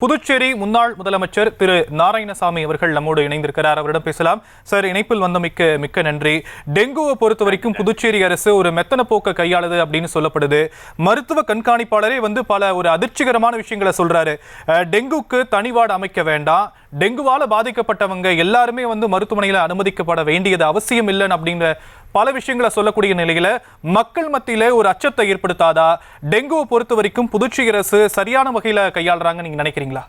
புதுச்சேரி முன்னாள் முதலமைச்சர் திரு நாராயணசாமி அவர்கள் நம்மோடு இணைந்திருக்கிறார். அவரிடம் பேசலாம். சார், இணைப்பில் வந்தமைக்கு மிக்க நன்றி. டெங்குவை பொறுத்த வரைக்கும் புதுச்சேரி அரசு ஒரு மெத்தன போக்க கையாளுது அப்படின்னு சொல்லப்படுது. மருத்துவ கண்காணிப்பாளரே பல ஒரு அதிர்ச்சிகரமான விஷயங்களை சொல்றாரு. டெங்குக்கு தனி வார்டு அமைக்க வேண்டாம், டெங்குவால பாதிக்கப்பட்டவங்க எல்லாருமே மருத்துவமனையில அனுமதிக்கப்பட வேண்டியது அவசியம் இல்லைன்னு அப்படிங்கிற பல விஷயங்களை சொல்லக்கூடிய நிலையில மக்கள் மத்தியில ஒரு அச்சத்தை ஏற்படுத்தாதா? டெங்குவை பொறுத்த வரைக்கும் புதுச்சேரி அரசு சரியான வகையில கையாளுறாங்க நீங்க நினைக்கிறீங்களா?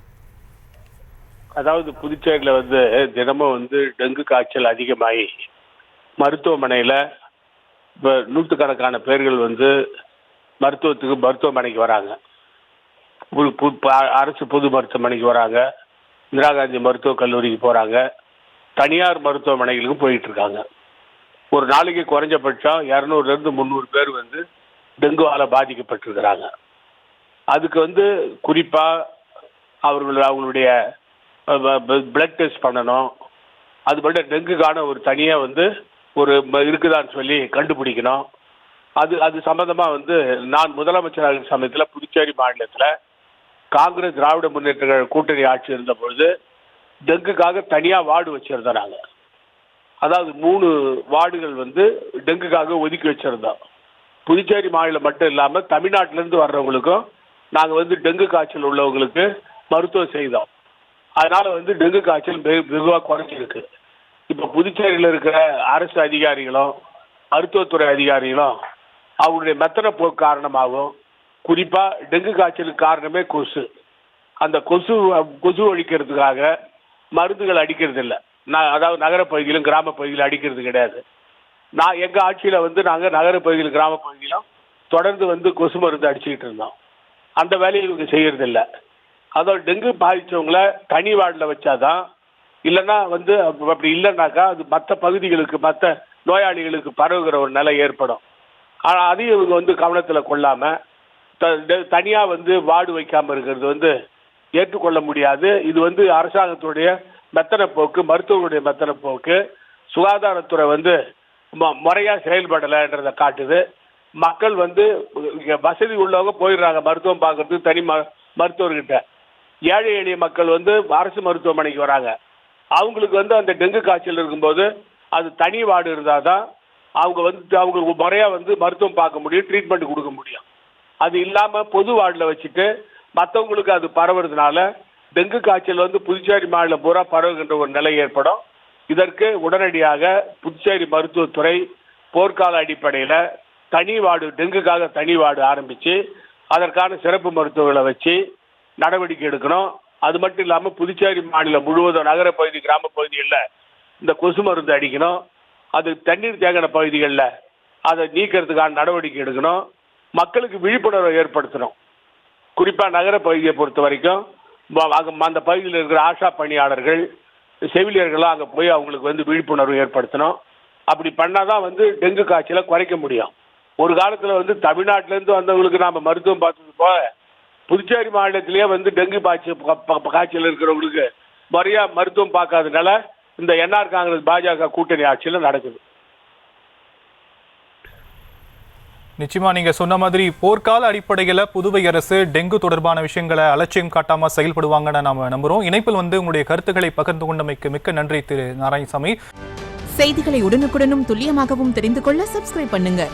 அதாவது புதுச்சேரியில தினமும் டெங்கு காய்ச்சல் அதிகமாகி மருத்துவமனையில இப்ப நூற்றுக்கணக்கான பேர்கள் மருத்துவமனைக்கு வராங்க. அரசு பொது மருத்துவமனைக்கு வராங்க, இந்திரா காந்தி மருத்துவக் கல்லூரிக்கு போறாங்க, தனியார் மருத்துவமனைகளுக்கும் போயிட்டு இருக்காங்க. ஒரு நாளைக்கு குறைஞ்சபட்சம் 200 to 300 பேர் டெங்குவால பாதிக்கப்பட்டிருக்கிறாங்க. அதுக்கு குறிப்பா அவங்களுடைய பிளட் டெஸ்ட் பண்ணணும். அது மட்டும் டெங்குக்கான ஒரு தனியா ஒரு இருக்குதான்னு சொல்லி கண்டுபிடிக்கணும். அது சம்பந்தமா நான் முதலமைச்சர் சமயத்தில் புதுச்சேரி மாநிலத்தில் காங்கிரஸ் திராவிட முன்னேற்ற கழக கூட்டணி ஆட்சி இருந்த பொழுது டெங்குக்காக தனியா வார்டு வச்சிருந்தோம். நாங்கள் அதாவது 3 வார்டுகள் டெங்குக்காக ஒதுக்கி வச்சிருந்தோம். புதுச்சேரி மாநிலம் மட்டும் இல்லாமல் தமிழ்நாட்டிலேருந்து வர்றவங்களுக்கும் நாங்கள் டெங்கு காய்ச்சல் உள்ளவங்களுக்கு மருத்துவம் செய்தோம். அதனால டெங்கு காய்ச்சல் வெகுவாக குறைஞ்சிருக்கு. இப்போ புதுச்சேரியில் இருக்கிற அரசு அதிகாரிகளும் மருத்துவத்துறை அதிகாரிகளும் அவங்களுடைய மெத்தன போக்கு காரணமாகும். குறிப்பாக டெங்கு காய்ச்சலுக்கு காரணமே கொசு. அந்த கொசு ஒழிக்கிறதுக்காக மருந்துகள் அடிக்கிறது இல்லை. அதாவது நகர பகுதியிலும் கிராம பகுதியிலும் அடிக்கிறது கிடையாது. எங்கள் ஆட்சியில் நாங்கள் நகர பகுதியிலும் கிராம பகுதியிலும் தொடர்ந்து கொசு மருந்து அடிச்சுக்கிட்டு இருந்தோம். அந்த வேலையை இவங்க செய்யறதில்லை. அதோட டெங்கு பாதித்தவங்கள தனி வார்டில் வச்சாதான், இல்லைன்னா அப்படி இல்லைன்னாக்கா அது மற்ற பகுதிகளுக்கு மற்ற நோயாளிகளுக்கு பரவுகிற ஒரு நிலை ஏற்படும். ஆனால் அதையும் இவங்க கவனத்தில் கொள்ளாமல் தனியாக வார்டு வைக்காமல் இருக்கிறது ஏற்றுக்கொள்ள முடியாது. இது அரசாங்கத்துடைய மெத்தன போக்கு, மருத்துவர்களுடைய மெத்தன போக்கு. சுகாதாரத்துறை முறையாக செயல்படலைன்றதை காட்டுது. மக்கள் வசதி உள்ளவங்க போயிடுறாங்க மருத்துவம் பார்க்கறதுக்கு தனி மருத்துவர்கிட்ட. ஏழை எளிய மக்கள் அரசு மருத்துவமனைக்கு வராங்க. அவங்களுக்கு அந்த டெங்கு காய்ச்சல் இருக்கும்போது அது தனி வார்டு இருந்தால் தான் அவங்க அவங்களுக்கு முறையாக மருத்துவம் பார்க்க முடியும், ட்ரீட்மெண்ட் கொடுக்க முடியும். அது இல்லாமல் பொது வார்டில் வச்சுட்டு மற்றவங்களுக்கு அது பரவுறதுனால டெங்கு காய்ச்சல் புதுச்சேரி மாநிலம் பூரா பரவுகின்ற ஒரு நிலை ஏற்படும். இதற்கு உடனடியாக புதுச்சேரி மருத்துவத்துறை போர்க்கால அடிப்படையில் தனி வார்டு, டெங்குக்காக தனி வார்டு ஆரம்பித்து அதற்கான சிறப்பு மருத்துவர்களை வச்சு நடவடிக்கை எடுக்கணும். அது மட்டும் இல்லாமல் புதுச்சேரி மாநிலம் முழுவதும் நகர பகுதி கிராம பகுதிகளில் இந்த கொசு மருந்து அடிக்கணும். அது தண்ணீர் தேங்கின பகுதிகளில் அதை நீக்கிறதுக்கான நடவடிக்கை எடுக்கணும். மக்களுக்கு விழிப்புணர்வை ஏற்படுத்தணும். குறிப்பாக நகர பகுதியை பொறுத்த வரைக்கும் அந்த பகுதியில் இருக்கிற ஆஷா பணியாளர்கள், செவிலியர்களாக அங்கே போய் அவங்களுக்கு விழிப்புணர்வு ஏற்படுத்தணும். அப்படி பண்ணாதான் டெங்கு காய்ச்சலை குறைக்க முடியும். ஒரு காலத்தில் தமிழ்நாட்டிலேருந்து வந்தவங்களுக்கு நாம் மருத்துவம் பார்த்தது போக புதுச்சேரி மாநிலத்திலேயே டெங்கு காய்ச்சல் இருக்கிறவங்களுக்கு முறையாக மருத்துவம் பார்க்காதனால இந்த என்ஆர் காங்கிரஸ் பாஜக கூட்டணி ஆட்சியில் நடக்குது. நிச்சயமா நீங்க சொன்ன மாதிரி போர்க்கால அடிப்படையில் புதுவை அரசு டெங்கு தொடர்பான விஷயங்களை அலட்சியம் காட்டாம செயல்படுவாங்கன்னு நாம நம்புறோம். இணைப்பில் உங்களுடைய கருத்துக்களை பகிர்ந்து கொண்டமைக்கு மிக்க நன்றி திரு நாராயணசாமி. செய்திகளை உடனுக்குடனும் துல்லியமாகவும் தெரிந்து கொள்ள சப்ஸ்கிரைப் பண்ணுங்க.